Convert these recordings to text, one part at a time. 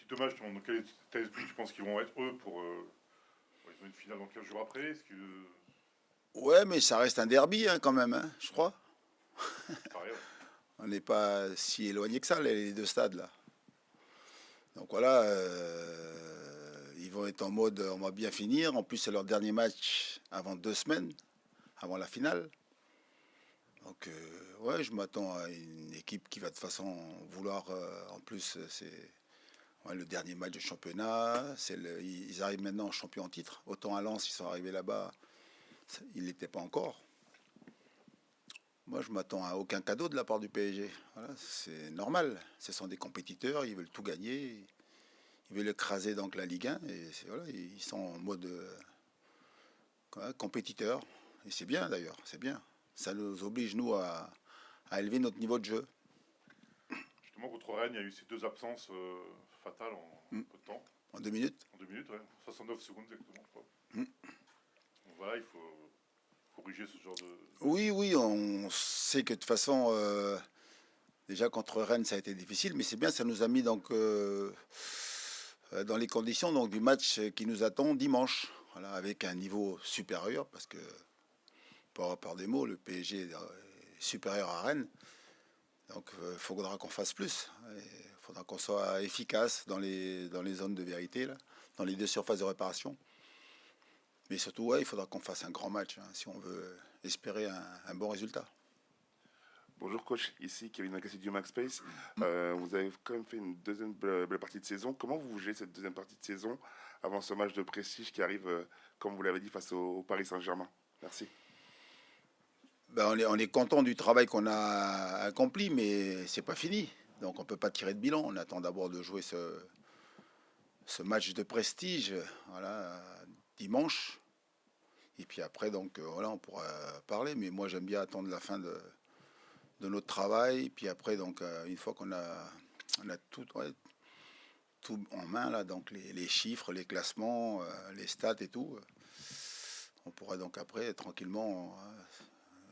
type de match, dans quel état d'esprit tu penses qu'ils vont être eux pour. Ils ont une finale dans 15 jours après. Est-ce que. Ouais, mais ça reste un derby hein, quand même, hein, je crois. Pareil, ouais. On n'est pas si éloigné que ça, les deux stades là. Donc voilà, ils vont être en mode on va bien finir. En plus, c'est leur dernier match avant 2 semaines, avant la finale. Donc ouais, je m'attends à une équipe qui va de toute façon vouloir. En plus, c'est ouais, le dernier match de championnat. Ils arrivent maintenant champions en titre. Autant à Lens, ils sont arrivés là-bas, ils n'étaient pas encore. Moi, je m'attends à aucun cadeau de la part du PSG. Voilà, c'est normal. Ce sont des compétiteurs, ils veulent tout gagner. Ils veulent écraser donc la Ligue 1. Et voilà, ils sont en mode compétiteur. Et c'est bien d'ailleurs, c'est bien. Ça nous oblige, nous, à élever notre niveau de jeu. Justement, contre Rennes, il y a eu ces deux absences fatales en Mm. peu de temps. En 2 minutes. En 2 minutes, ouais. 69 secondes exactement, je crois. Mm. Donc voilà, il faut corriger ce genre de. Oui, oui, on sait que de toute façon, déjà contre Rennes, ça a été difficile, mais c'est bien, ça nous a mis donc dans les conditions donc, du match qui nous attend dimanche. Voilà, avec un niveau supérieur, parce que, par des mots, le PSG est supérieur à Rennes. Donc il faudra qu'on fasse plus. Il faudra qu'on soit efficace dans les zones de vérité, là, dans les deux surfaces de réparation. Mais surtout, ouais, il faudra qu'on fasse un grand match hein, si on veut espérer un bon résultat. Bonjour coach, ici Kevin Agassi du Max Space. Vous avez quand même fait une deuxième belle partie de saison. Comment vous jugez cette deuxième partie de saison avant ce match de prestige qui arrive, comme vous l'avez dit, face au Paris Saint-Germain? Merci. Ben, on est content du travail qu'on a accompli, mais c'est pas fini. Donc on peut pas tirer de bilan. On attend d'abord de jouer ce match de prestige, voilà, dimanche. Et puis après, donc voilà, on pourra parler. Mais moi, j'aime bien attendre la fin de notre travail. Puis après, donc une fois on a tout, ouais, tout en main là, donc les chiffres, les classements, les stats et tout, on pourra donc après tranquillement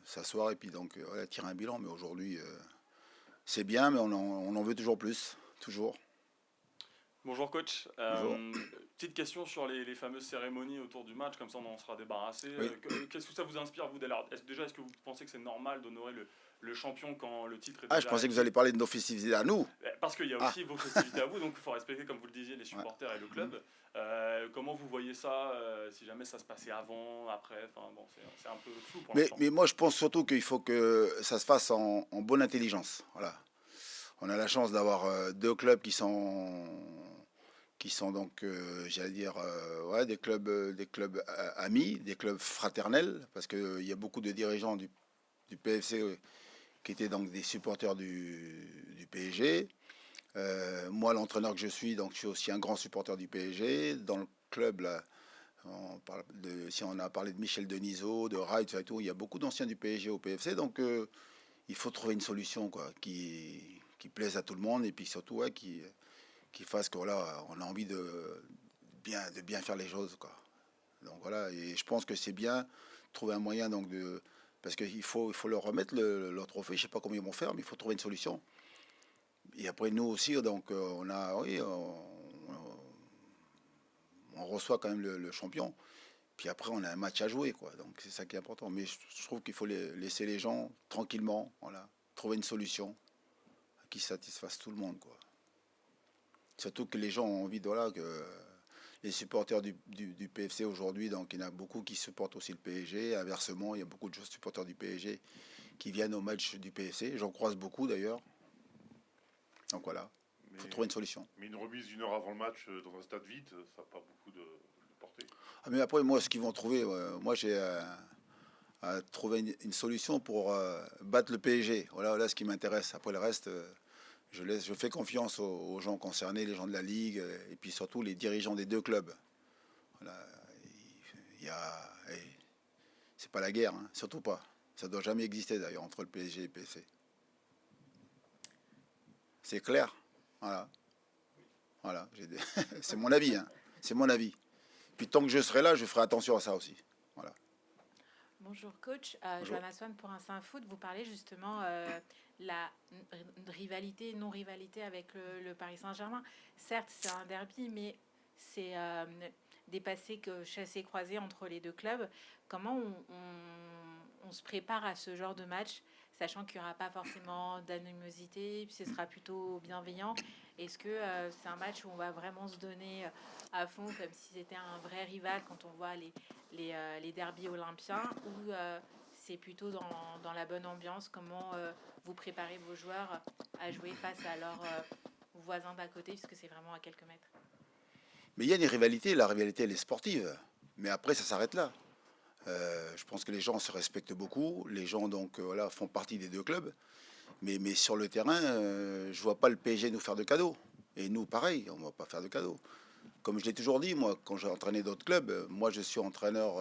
s'asseoir et puis donc voilà, tirer un bilan. Mais aujourd'hui, c'est bien, mais on en veut toujours plus, toujours. Bonjour coach. Bonjour. Petite question sur les fameuses cérémonies autour du match, comme ça on en sera débarrassé. Oui. Qu'est-ce que ça vous inspire vous d'ailleurs est-ce que vous pensez que c'est normal d'honorer le champion quand le titre est Ah, je déjà pensais que vous acquis? alliez parler de nos festivités à nous. Parce qu'il y a Ah, aussi vos festivités à vous, donc il faut respecter, comme vous le disiez, les ouais. supporters et le club. Comment vous voyez ça, si jamais ça se passait avant, après, enfin bon, c'est un peu flou pour l'instant. Mais moi, je pense surtout qu'il faut que ça se fasse en bonne intelligence. Voilà. On a la chance d'avoir deux clubs qui sont donc, j'allais dire, ouais, des clubs amis, des clubs fraternels, parce qu'il y a beaucoup de dirigeants du PFC qui étaient donc des supporters du PSG. Moi, l'entraîneur que je suis, donc je suis aussi un grand supporter du PSG. Dans le club, là, si on a parlé de Michel Denisot, de Wright et tout, il y a beaucoup d'anciens du PSG au PFC, donc il faut trouver une solution quoi, qui plaise à tout le monde et puis surtout ouais, qui fasse que voilà, on a envie de bien faire les choses quoi. Donc voilà, et je pense que c'est bien trouver un moyen donc de parce il faut leur remettre leur trophée. Je sais pas comment ils vont faire, mais il faut trouver une solution. Et après nous aussi, donc on a oui, on reçoit quand même le champion. Puis après, on a un match à jouer, quoi. Donc c'est ça qui est important. Mais je trouve qu'il faut laisser les gens tranquillement, voilà, trouver une solution qui satisfasse tout le monde, quoi. Surtout que les gens ont envie de, voilà, que les supporters du PFC aujourd'hui, donc il y en a beaucoup qui supportent aussi le PSG. Inversement, il y a beaucoup de supporters du PSG qui viennent au match du PFC. J'en croise beaucoup d'ailleurs. Donc voilà, il faut Mais, trouver une solution. mais une remise d'une heure avant le match dans un stade vide, ça n'a pas beaucoup de portée. Ah, mais après, moi, ce qu'ils vont trouver, moi j'ai à trouver une solution pour battre le PSG. Voilà, voilà ce qui m'intéresse. Après le reste, je fais confiance aux gens concernés, les gens de la Ligue, et puis surtout les dirigeants des deux clubs. Voilà, il y a, c'est pas la guerre, hein, surtout pas. Ça doit jamais exister d'ailleurs entre le PSG et le PSG. C'est clair. Voilà, voilà. C'est mon avis, hein. C'est mon avis. Puis tant que je serai là, je ferai attention à ça aussi. Voilà. Bonjour coach, Bonjour. Johanna Swan pour Instinct Foot. Vous parlez justement la rivalité, non-rivalité avec le Paris Saint-Germain. Certes, c'est un derby, mais c'est des passés chassés croisés entre les deux clubs. Comment on se prépare à ce genre de match, sachant qu'il n'y aura pas forcément d'animosité, puis ce sera plutôt bienveillant? Est-ce que c'est un match où on va vraiment se donner à fond, comme si c'était un vrai rival quand on voit les derbys olympiens, ou c'est plutôt dans la bonne ambiance? Comment vous préparez vos joueurs à jouer face à leurs voisins d'à côté, puisque c'est vraiment à quelques mètres? Mais il y a des rivalités, la rivalité elle est sportive, mais après ça s'arrête là. Je pense que les gens se respectent beaucoup, les gens donc voilà, font partie des deux clubs, mais sur le terrain, je vois pas le PSG nous faire de cadeaux. Et nous, pareil, on va pas faire de cadeaux. Comme je l'ai toujours dit, moi, quand j'ai entraîné d'autres clubs, moi je suis entraîneur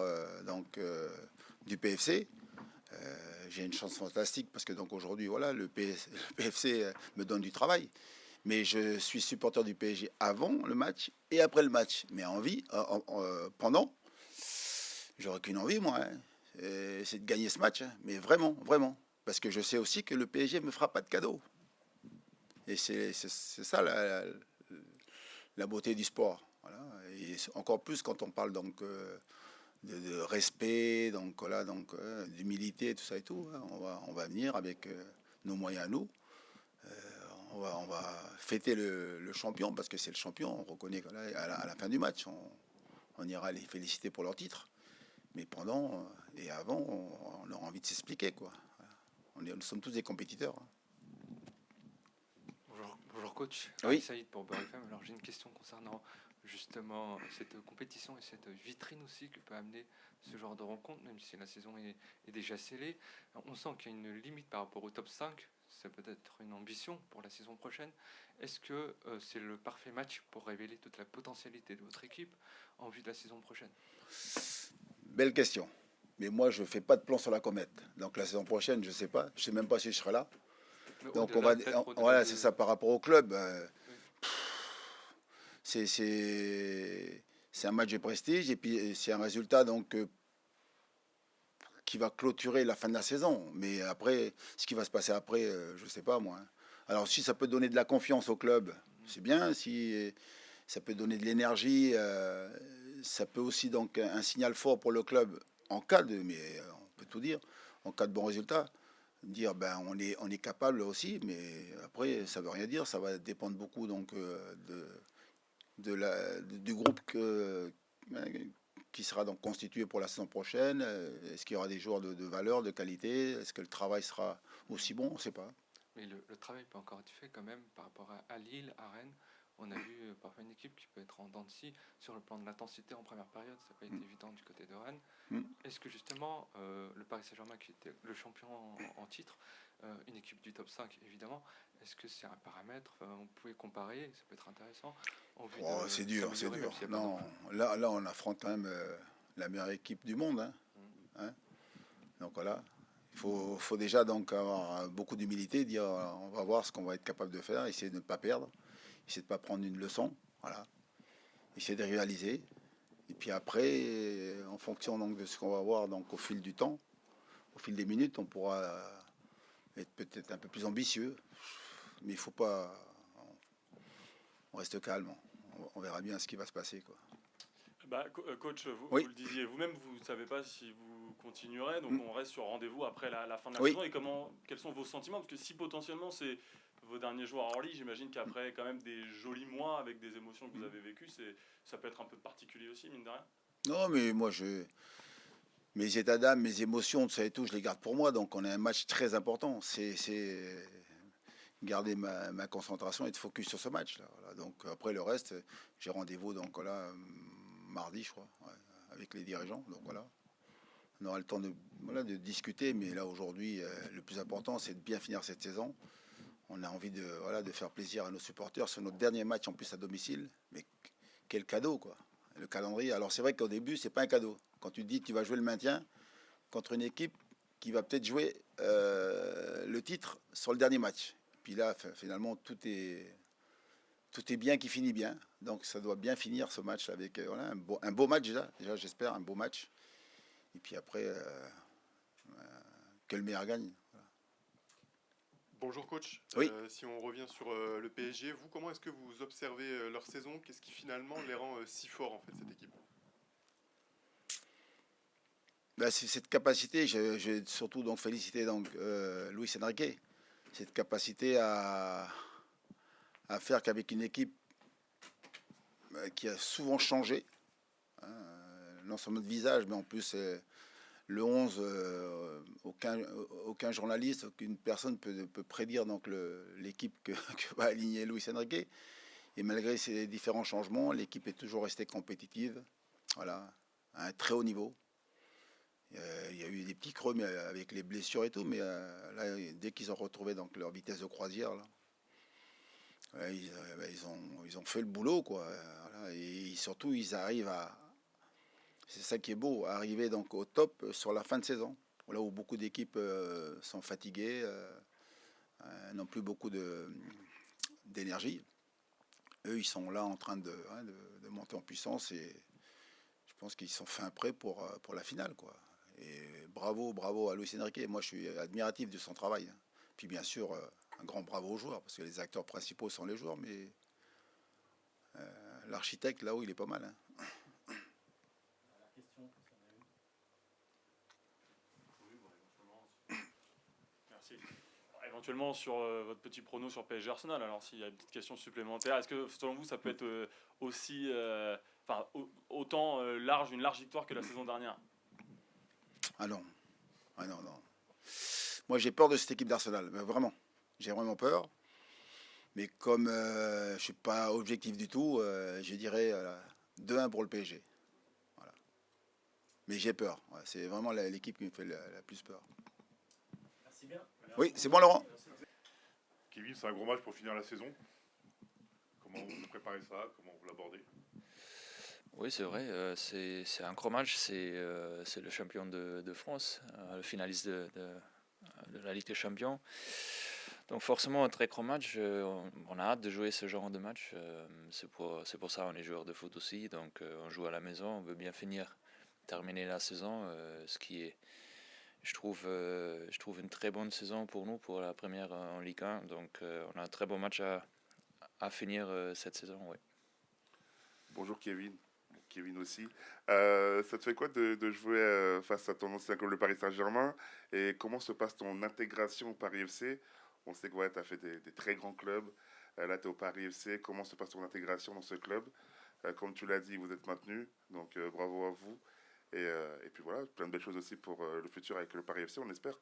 du PFC. J'ai une chance fantastique parce que donc aujourd'hui, voilà, le PFC me donne du travail. Mais je suis supporter du PSG avant le match et après le match. Mais pendant, j'aurais qu'une envie, moi, hein, c'est de gagner ce match. Hein. Mais vraiment, vraiment. Parce que je sais aussi que le PSG ne me fera pas de cadeau. Et c'est ça la beauté du sport. Voilà. Et encore plus quand on parle donc de respect, donc voilà, donc d'humilité, tout ça et tout. Hein. On va venir avec nos moyens à nous. On va fêter le champion parce que c'est le champion. On reconnaît à la fin du match, on ira les féliciter pour leur titre. Mais pendant et avant, on aura envie de s'expliquer, quoi. Nous sommes tous des compétiteurs. Bonjour coach, Oui. Ali Saïd pour Beurre FM. Alors j'ai une question concernant justement cette compétition et cette vitrine aussi que peut amener ce genre de rencontre, même si la saison est déjà scellée. On sent qu'il y a une limite par rapport au top 5, ça peut être une ambition pour la saison prochaine. Est-ce que c'est le parfait match pour révéler toute la potentialité de votre équipe en vue de la saison prochaine? Belle question. Mais moi, je ne fais pas de plan sur la comète. Donc la saison prochaine, je ne sais pas. Je ne sais même pas si je serai là. Mais Donc au-delà, voilà, c'est ça par rapport au club. Oui. C'est un match de prestige et puis c'est un résultat donc qui va clôturer la fin de la saison. Mais après, ce qui va se passer après, je ne sais pas moi. Hein. Alors si ça peut donner de la confiance au club, c'est bien. Si ça peut donner de l'énergie, ça peut aussi donc un signal fort pour le club en cas de, mais on peut tout dire, en cas de bon résultat. Dire ben on est capable aussi, mais après ça veut rien dire, ça va dépendre beaucoup donc du groupe qui sera donc constitué pour la saison prochaine. Est-ce qu'il y aura des joueurs de valeur, de qualité? Est-ce que le travail sera aussi bon? On ne sait pas. Mais le travail peut encore être fait quand même par rapport à Lille, à Rennes. On a vu parfois une équipe qui peut être en dents de scie sur le plan de l'intensité en première période. Ça n'a pas été évident du côté de Rennes. Est-ce que justement le Paris Saint-Germain, qui était le champion en titre, une équipe du top 5 évidemment, est-ce que c'est un paramètre on pouvait comparer, ça peut être intéressant en vue de C'est dur, c'est s'améliorer, dur. même s'il y a pas Non, d'enjeu. là on affronte quand même la meilleure équipe du monde. Hein. Hein. Donc voilà, il faut déjà donc avoir beaucoup d'humilité, dire on va voir ce qu'on va être capable de faire, essayer de ne pas perdre, essayer de ne pas prendre une leçon, voilà, essayer de réaliser. Et puis après, en fonction donc de ce qu'on va voir donc au fil du temps, au fil des minutes, on pourra être peut-être un peu plus ambitieux, mais il faut pas, on reste calme, on verra bien ce qui va se passer, quoi. Bah, coach, Oui. vous le disiez vous-même, vous ne savez pas si vous continuerez, donc on reste sur rendez-vous après la fin de la Oui. saison. Et quels sont vos sentiments? Parce que si potentiellement c'est vos derniers jours à Orly, j'imagine qu'après quand même des jolis mois avec des émotions que vous avez vécues, ça peut être un peu particulier aussi, mine de rien. Non, mais moi, mes états d'âme, mes émotions, tout ça et tout, je les garde pour moi. Donc, on a un match très important. C'est garder ma concentration et être focus sur ce match-là. Voilà. Donc, après le reste, j'ai rendez-vous donc voilà, mardi, je crois, ouais, avec les dirigeants. Donc voilà, on aura le temps de discuter. Mais là, aujourd'hui, le plus important, c'est de bien finir cette saison. On a envie de faire plaisir à nos supporters. C'est notre dernier match en plus à domicile. Mais quel cadeau, quoi. Le calendrier. Alors c'est vrai qu'au début, c'est pas un cadeau. Quand tu te dis que tu vas jouer le maintien contre une équipe qui va peut-être jouer le titre sur le dernier match. Puis là, finalement, tout est bien qui finit bien. Donc ça doit bien finir ce match avec voilà, un beau match déjà. Déjà, j'espère, un beau match. Et puis après, que le meilleur gagne. Voilà. Bonjour coach. Oui. Si on revient sur le PSG, vous, comment est-ce que vous observez leur saison? Qu'est-ce qui finalement les rend si forts en fait, cette équipe? Bah, c'est cette capacité, je vais surtout donc féliciter donc, Luis Enrique, cette capacité à faire qu'avec une équipe qui a souvent changé, hein, non seulement de visage, mais en plus le 11, aucun journaliste, aucune personne peut prédire donc l'équipe que va aligner Luis Enrique. Et malgré ces différents changements, l'équipe est toujours restée compétitive, voilà, à un très haut niveau. Il y a eu des petits creux mais avec les blessures et tout, mais là, dès qu'ils ont retrouvé donc leur vitesse de croisière, là, ouais, ils ont fait le boulot, quoi. Voilà, et surtout, ils arrivent à. C'est ça qui est beau, arriver donc au top sur la fin de saison, là où beaucoup d'équipes sont fatiguées, n'ont plus beaucoup d'énergie. Eux, ils sont là en train de monter en puissance et je pense qu'ils sont fin prêts pour la finale, quoi. Et bravo à Luis Enrique. Moi, je suis admiratif de son travail. Puis bien sûr, un grand bravo aux joueurs, parce que les acteurs principaux sont les joueurs, mais l'architecte, là-haut, il est pas mal. Hein. Merci. Éventuellement sur votre petit prono sur PSG Arsenal, alors s'il y a une petite question supplémentaire, est-ce que selon vous ça peut être aussi, autant large, une large victoire que la saison dernière? Ah non. Non. Moi, j'ai peur de cette équipe d'Arsenal, mais vraiment. J'ai vraiment peur. Mais comme je ne suis pas objectif du tout, je dirais 2-1 pour le PSG. Voilà. Mais j'ai peur. Ouais, c'est vraiment l'équipe qui me fait la plus peur. Merci bien. Oui, c'est bon, Laurent. Kevin, c'est un gros match pour finir la saison. Comment vous préparez ça? Comment vous l'abordez? Oui, c'est vrai, c'est un gros match, c'est le champion de France, le finaliste de la Ligue des Champions. Donc forcément un très gros match, on a hâte de jouer ce genre de match, c'est pour ça on est joueur de foot aussi, donc on joue à la maison, on veut bien terminer la saison, ce qui est, je trouve une très bonne saison pour nous, pour la première en Ligue 1, donc on a un très bon match à finir cette saison, oui. Bonjour Kevin. Kevin aussi. Ça te fait quoi de jouer face à ton ancien club, le Paris Saint-Germain? Et comment se passe ton intégration au Paris FC? On sait que ouais, tu as fait des très grands clubs. Là, tu es au Paris FC. Comment se passe ton intégration dans ce club? Comme tu l'as dit, vous êtes maintenu. Donc, bravo à vous. Et puis voilà, plein de belles choses aussi pour le futur avec le Paris FC, on espère.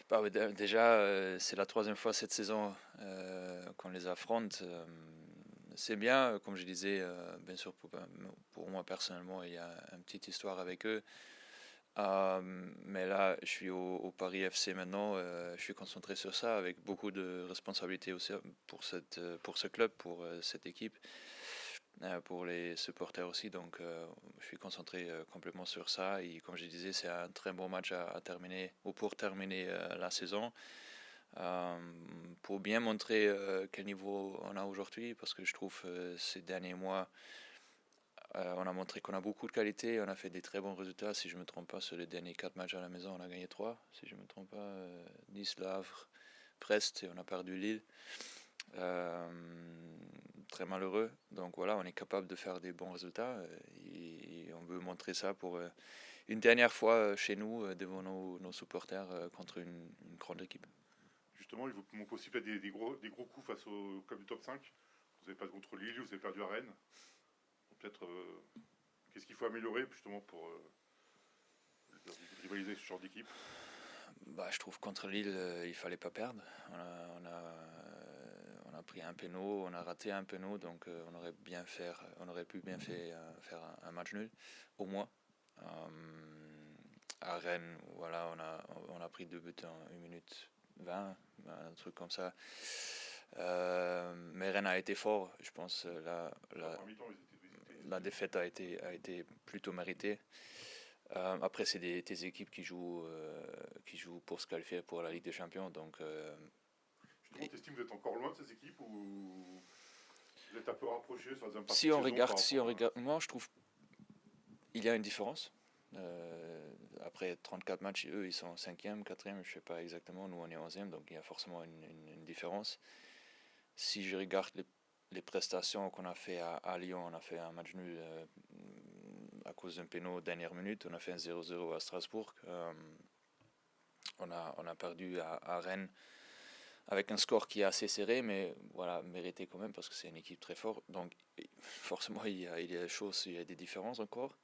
Bah, ouais, déjà, c'est la troisième fois cette saison qu'on les affronte. C'est bien, comme je disais, bien sûr, pour moi personnellement, il y a une petite histoire avec eux. Mais là, je suis au Paris FC maintenant, je suis concentré sur ça, avec beaucoup de responsabilités aussi pour ce club, pour cette équipe, pour les supporters aussi. Donc, je suis concentré complètement sur ça. Et comme je disais, c'est un très bon match à terminer, ou pour terminer la saison. Pour bien montrer quel niveau on a aujourd'hui, parce que je trouve ces derniers mois, on a montré qu'on a beaucoup de qualité, on a fait des très bons résultats. Si je ne me trompe pas, sur les derniers 4 matchs à la maison, on a gagné 3. Si je ne me trompe pas, Nice, Le Havre, Brest, et on a perdu Lille. Très malheureux. Donc voilà, on est capable de faire des bons résultats et on veut montrer ça pour une dernière fois chez nous, devant nos supporters, contre une grande équipe. Justement, ils vous m'ont possible des gros coups face au club du top 5. Vous avez pas contre Lille, vous avez perdu à Rennes. Peut-être, qu'est-ce qu'il faut améliorer justement pour rivaliser avec ce genre d'équipe? Bah, je trouve contre Lille, il fallait pas perdre. On a pris un péno, on a raté un péno, donc on aurait pu bien faire un match nul, au moins. À Rennes, voilà, on a pris 2 buts en 1 minute 20, un truc comme ça. Mais Rennes a été fort, je pense. La défaite a été plutôt méritée. Après, c'est des équipes qui jouent pour se qualifier pour la Ligue des Champions. Donc, justement, tu estimes que vous êtes encore loin de ces équipes ou vous êtes un peu rapproché sur la deuxième partie si de on saison regarde, moi je trouve il y a une différence. après 34 matchs, eux, ils sont 5e, 4e, je ne sais pas exactement. Nous, on est 11e, donc il y a forcément une différence. Si je regarde les prestations qu'on a fait à Lyon, on a fait un match nul à cause d'un péno dernière minute. On a fait un 0-0 à Strasbourg. On a perdu à Rennes avec un score qui est assez serré, mais voilà, mérité quand même parce que c'est une équipe très forte. Donc forcément, il y a des choses, il y a des différences encore.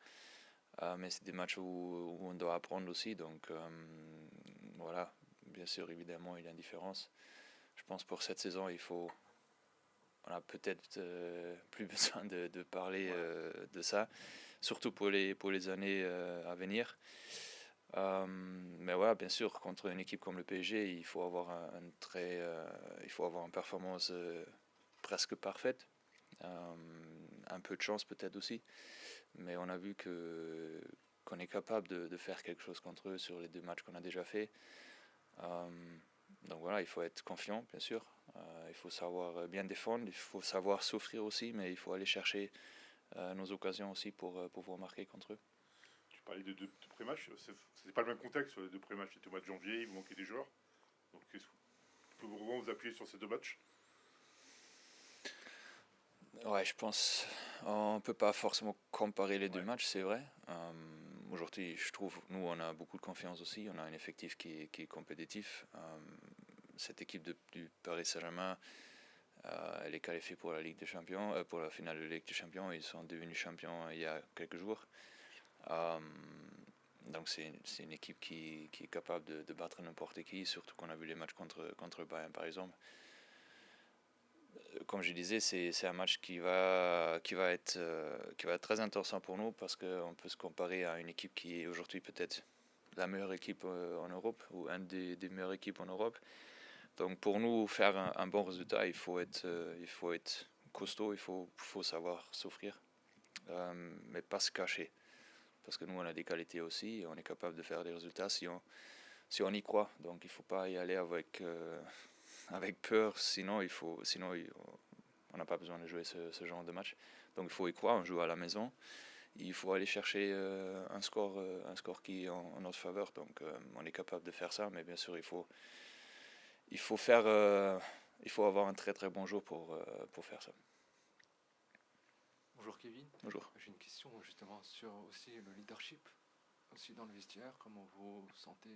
Mais c'est des matchs où on doit apprendre aussi. Donc voilà, bien sûr, évidemment, il y a une différence. Je pense pour cette saison, on a peut-être plus besoin de parler de ça, surtout pour les années à venir. Mais voilà, bien sûr, contre une équipe comme le PSG, il faut avoir il faut avoir une performance presque parfaite, un peu de chance peut-être aussi, mais on a vu qu'on est capable de faire quelque chose contre eux sur les 2 matchs qu'on a déjà fait. Donc voilà, il faut être confiant, bien sûr. Il faut savoir bien défendre, il faut savoir souffrir aussi, mais il faut aller chercher nos occasions aussi pour pouvoir marquer contre eux. Tu parlais de pré-match, c'est pas le même contexte sur les 2 pré-matchs, c'était au mois de janvier, il vous manquait des joueurs. Donc est-ce que vous pouvez vraiment vous appuyer sur ces 2 matchs? Ouais, je pense on ne peut pas forcément comparer les 2 matchs, c'est vrai. Aujourd'hui, je trouve, nous, on a beaucoup de confiance aussi, on a un effectif qui est compétitif. Cette équipe du Paris Saint-Germain, elle est qualifiée pour la Ligue des Champions, pour la finale de la Ligue des Champions. Ils sont devenus champions il y a quelques jours. Donc c'est une équipe qui est capable de battre n'importe qui, surtout qu'on a vu les matchs contre Bayern par exemple. Comme je disais, c'est un match qui va être très intéressant pour nous parce qu'on peut se comparer à une équipe qui est aujourd'hui peut-être la meilleure équipe en Europe ou une des meilleures équipes en Europe. Donc pour nous, faire un bon résultat, il faut être costaud, il faut savoir souffrir, mais pas se cacher. Parce que nous, on a des qualités aussi, et on est capable de faire des résultats si on y croit. Donc il ne faut pas y aller avec peur, sinon on n'a pas besoin de jouer ce genre de match. Donc il faut y croire, on joue à la maison. Il faut aller chercher un score qui est en notre faveur. Donc on est capable de faire ça, mais bien sûr, il faut avoir un très très bon jour pour faire ça. Bonjour Kevin. Bonjour. J'ai une question justement sur aussi le leadership, aussi dans le vestiaire, comment vous sentez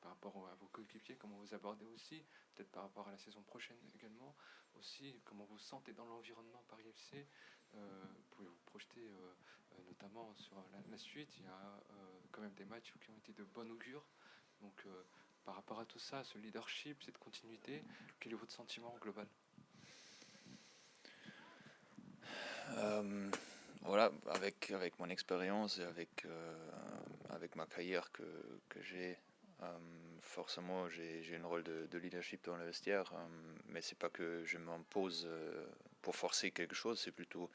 par rapport à vos coéquipiers, comment vous abordez aussi, peut-être par rapport à la saison prochaine également, aussi comment vous sentez dans l'environnement Paris FC, pouvez-vous projeter notamment sur la suite, il y a quand même des matchs qui ont été de bon augure, donc par rapport à tout ça, ce leadership, cette continuité, quel est votre sentiment global ? Voilà, avec mon expérience et avec ma carrière que j'ai, forcément j'ai un rôle de leadership dans le vestiaire, mais c'est pas que je m'impose pour forcer quelque chose, c'est plutôt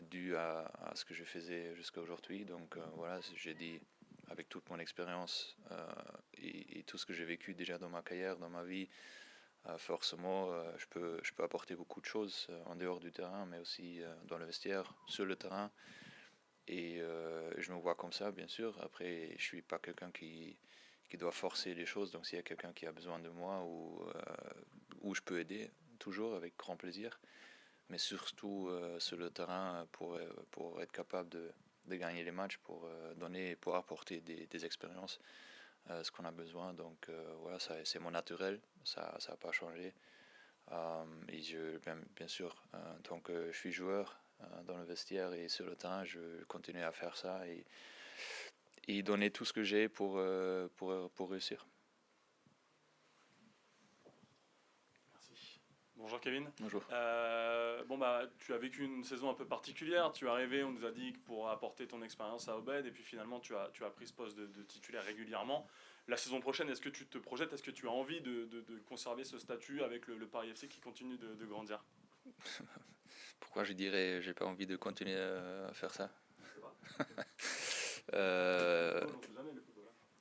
dû à ce que je faisais jusqu'à aujourd'hui. Donc voilà, j'ai dit avec toute mon expérience et tout ce que j'ai vécu déjà dans ma carrière, dans ma vie, forcément, je peux apporter beaucoup de choses en dehors du terrain, mais aussi dans le vestiaire, sur le terrain. Et je me vois comme ça, bien sûr. Après, je ne suis pas quelqu'un qui doit forcer les choses. Donc, s'il y a quelqu'un qui a besoin de moi ou je peux aider, toujours avec grand plaisir. Mais surtout sur le terrain pour être capable de gagner les matchs, pour donner, pour apporter des expériences. Ce qu'on a besoin, donc voilà, c'est mon naturel, ça n'a pas changé. Et bien sûr, tant que je suis joueur dans le vestiaire et sur le terrain, je continue à faire ça et donner tout ce que j'ai pour réussir. Merci. Bonjour Kevin. Bonjour. Tu as vécu une saison un peu particulière. Tu es arrivé, on nous a dit que pour apporter ton expérience à Obed, et puis finalement tu as pris ce poste de titulaire régulièrement. La saison prochaine, est-ce que tu te projettes, est-ce que tu as envie de conserver ce statut avec le Paris FC qui continue de grandir? Pourquoi je dirais j'ai pas envie de continuer à faire ça?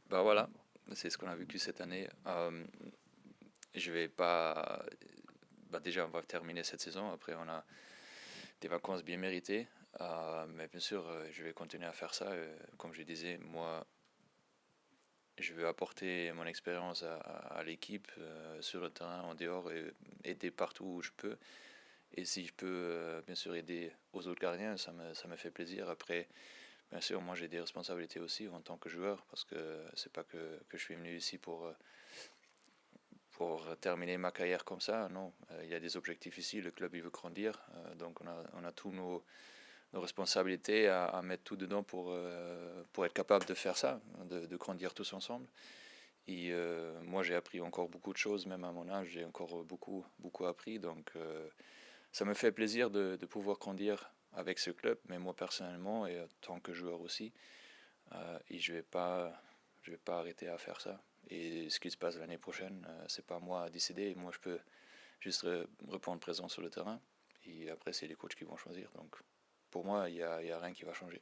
Bah voilà, c'est ce qu'on a vécu cette année. Je vais pas. Déjà, on va terminer cette saison. Après, on a des vacances bien méritées. Mais bien sûr, je vais continuer à faire ça. Comme je disais, moi, je veux apporter mon expérience à l'équipe, sur le terrain, en dehors, et aider partout où je peux. Et si je peux, bien sûr, aider aux autres gardiens, ça me fait plaisir. Après, bien sûr, moi, j'ai des responsabilités aussi en tant que joueur, parce que c'est pas que je suis venu ici pour terminer ma carrière comme ça. Non, il y a des objectifs ici, le club il veut grandir, donc on a tous nos responsabilités à mettre tout dedans pour être capable de faire ça, de grandir tous ensemble. Et moi j'ai appris encore beaucoup de choses, même à mon âge, j'ai encore beaucoup appris, donc ça me fait plaisir de pouvoir grandir avec ce club, mais moi personnellement et en tant que joueur aussi, et je vais pas arrêter à faire ça. Et ce qui se passe l'année prochaine, c'est pas moi à décider. Moi, je peux juste répondre présent sur le terrain. Et après, c'est les coachs qui vont choisir. Donc, pour moi, il y a rien qui va changer.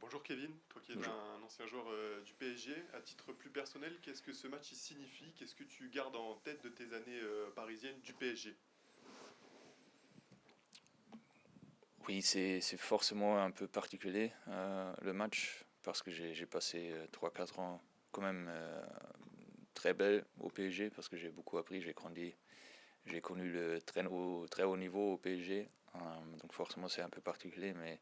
Bonjour Kevin, toi qui es Bonjour. un ancien joueur du PSG, à titre plus personnel, qu'est-ce que ce match il signifie? Qu'est-ce que tu gardes en tête de tes années parisiennes du PSG? Oui, c'est forcément un peu particulier, le match, parce que j'ai passé 3-4 ans quand même très belle au PSG, parce que j'ai beaucoup appris, j'ai grandi, j'ai connu le très haut niveau au PSG, donc forcément c'est un peu particulier, mais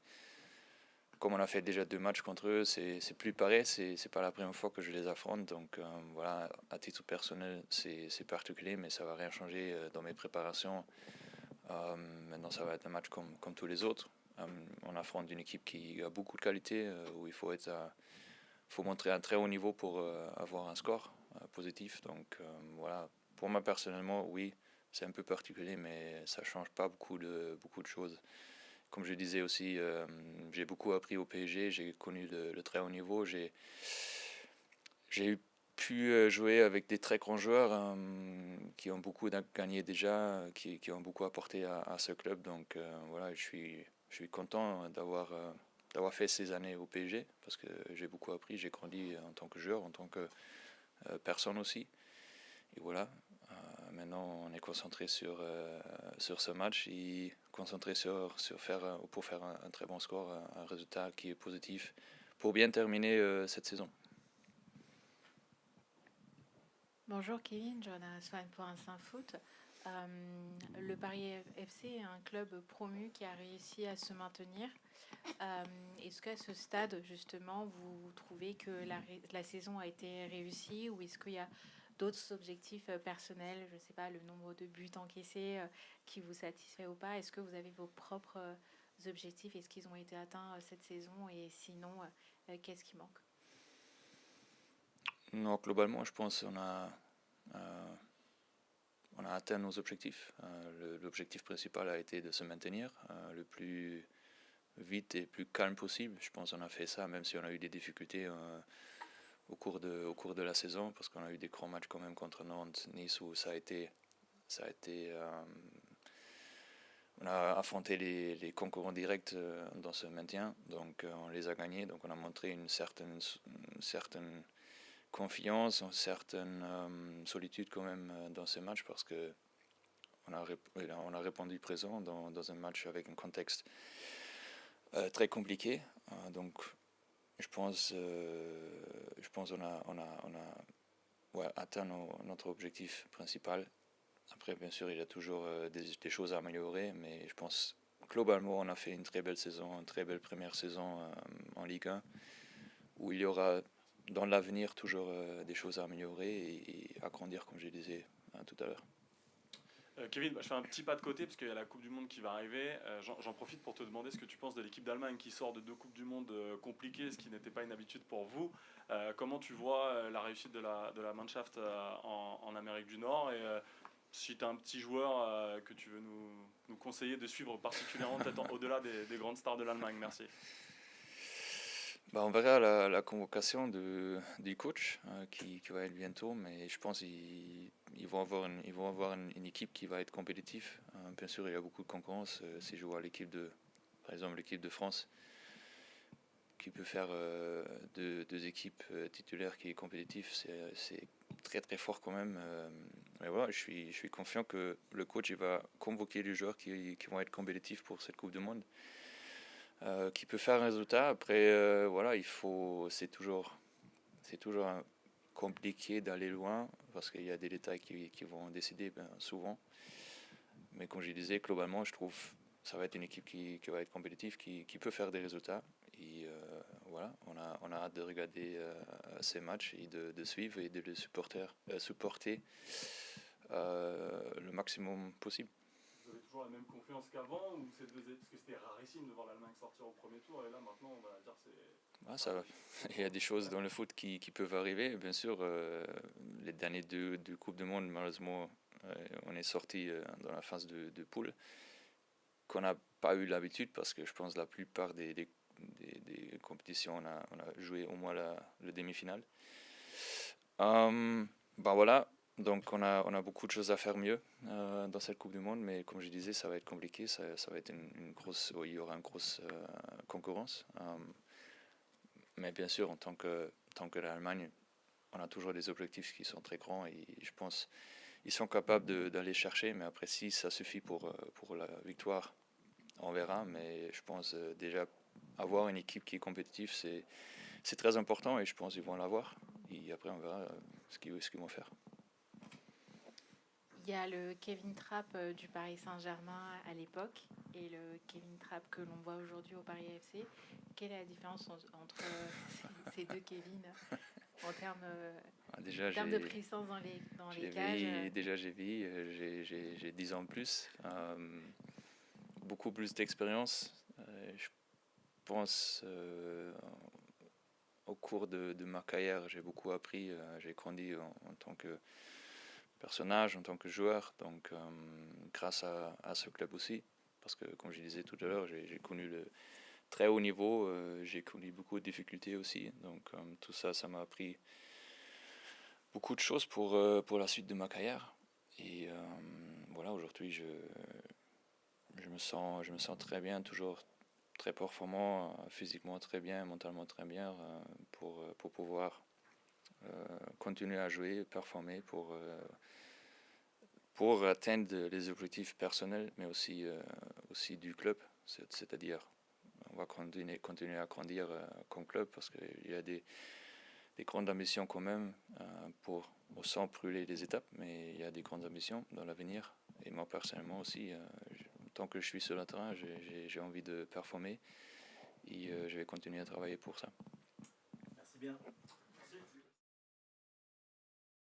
comme on a fait déjà 2 matchs contre eux, c'est plus pareil, c'est pas la première fois que je les affronte, donc voilà, à titre personnel c'est particulier, mais ça va rien changer dans mes préparations. Maintenant ça va être un match comme tous les autres. On affronte une équipe qui a beaucoup de qualité, où il faut montrer un très haut niveau pour avoir un score positif. Donc voilà, pour moi personnellement, oui, c'est un peu particulier, mais ça change pas beaucoup de choses. Comme je disais aussi, j'ai beaucoup appris au PSG, j'ai connu le très haut niveau, j'ai pu jouer avec des très grands joueurs qui ont beaucoup gagné déjà, qui ont beaucoup apporté à ce club. Donc voilà, je suis content d'avoir fait ces années au PSG, parce que j'ai beaucoup appris, j'ai grandi en tant que joueur, en tant que personne aussi. Et voilà, maintenant on est concentré sur ce match et concentré pour faire un très bon score, un résultat qui est positif pour bien terminer cette saison. Bonjour Kevin, Johanna Swan pour Instinct Foot. Le Paris FC est un club promu qui a réussi à se maintenir. Est-ce qu'à ce stade, justement, vous trouvez que la saison a été réussie, ou est-ce qu'il y a d'autres objectifs personnels, je ne sais pas, le nombre de buts encaissés qui vous satisfait ou pas? Est-ce que vous avez vos propres objectifs? Est-ce qu'ils ont été atteints cette saison? Et sinon, qu'est-ce qui manque? Non, globalement, je pense qu'on a atteint nos objectifs. L'objectif principal a été de se maintenir le plus vite et plus calme possible. Je pense qu'on a fait ça, même si on a eu des difficultés au cours de la saison, parce qu'on a eu des grands matchs quand même contre Nantes, Nice, où ça a été on a affronté les concurrents directs dans ce maintien, donc on les a gagnés, donc on a montré une certaine confiance, une certaine solitude quand même dans ce match, parce que on a répondu présent dans un match avec un contexte très compliqué. Donc je pense on a atteint notre objectif principal. Après, bien sûr, il y a toujours des choses à améliorer, mais je pense globalement on a fait une très belle saison, une très belle première saison en Ligue 1, où il y aura dans l'avenir toujours des choses à améliorer et à grandir, comme je disais tout à l'heure. Kevin, je fais un petit pas de côté parce qu'il y a la Coupe du Monde qui va arriver. J'en profite pour te demander ce que tu penses de l'équipe d'Allemagne qui sort de 2 Coupes du Monde compliquées, ce qui n'était pas une habitude pour vous. Comment tu vois la réussite de la Mannschaft en Amérique du Nord, et si tu as un petit joueur que tu veux nous conseiller de suivre particulièrement, peut-être au-delà des grandes stars de l'Allemagne. Merci. On verra la convocation du coach qui va être bientôt, mais je pense qu'ils vont avoir une équipe qui va être compétitive. Bien sûr, il y a beaucoup de concurrence. Si je vois par exemple l'équipe de France, qui peut faire deux équipes titulaires qui est compétitive, c'est très très fort quand même. Mais voilà, je suis confiant que le coach il va convoquer les joueurs qui vont être compétitifs pour cette Coupe du Monde, qui peut faire un résultat. Après, voilà, c'est toujours compliqué d'aller loin parce qu'il y a des détails qui vont décider souvent. Mais comme je disais, globalement, je trouve ça va être une équipe qui va être compétitive, qui peut faire des résultats. Et voilà, on a hâte de regarder ces matchs et de suivre et de les supporter le maximum possible. Vous avez toujours la même confiance qu'avant ou parce que c'était rarissime de voir l'Allemagne sortir au premier tour et là maintenant on va dire c'est... Ça va. Il y a des choses dans le foot qui peuvent arriver. Bien sûr, les derniers deux Coupes du Monde, malheureusement, on est sorti dans la phase de poule qu'on n'a pas eu l'habitude parce que je pense que la plupart des compétitions, on a joué au moins le demi-finale. Voilà, donc on a beaucoup de choses à faire mieux dans cette Coupe du Monde, mais comme je disais, ça va être compliqué, ça va être il y aura une grosse concurrence. Mais bien sûr, en tant que l'Allemagne, on a toujours des objectifs qui sont très grands et je pense qu'ils sont capables d'aller chercher, mais après si ça suffit pour la victoire, on verra, mais je pense déjà avoir une équipe qui est compétitive, c'est très important et je pense qu'ils vont l'avoir. Et après, on verra ce qu'ils vont faire. Il y a le Kevin Trapp du Paris Saint-Germain à l'époque et le Kevin Trapp que l'on voit aujourd'hui au Paris FC. Quelle est la différence entre ces deux Kevin en termes de puissance dans les cages? Déjà, j'ai 10 ans de plus. Beaucoup plus d'expérience. Je pense au cours de ma carrière, j'ai beaucoup appris. J'ai grandi en tant que personnage, en tant que joueur. Donc, grâce à ce club aussi, parce que comme je disais tout à l'heure, j'ai connu le très haut niveau. J'ai connu beaucoup de difficultés aussi. Donc, tout ça, ça m'a appris beaucoup de choses pour la suite de ma carrière. Et voilà, aujourd'hui, je me sens très bien, toujours très performant, physiquement très bien, mentalement très bien, pour pouvoir continuer à jouer, performer, pour atteindre les objectifs personnels, mais aussi du club. C'est-à-dire, on va continuer à grandir comme club, parce qu'il y a des grandes ambitions quand même, sans brûler les étapes, mais il y a des grandes ambitions dans l'avenir. Et moi, personnellement aussi, tant que je suis sur le terrain, j'ai envie de performer et je vais continuer à travailler pour ça. Merci bien.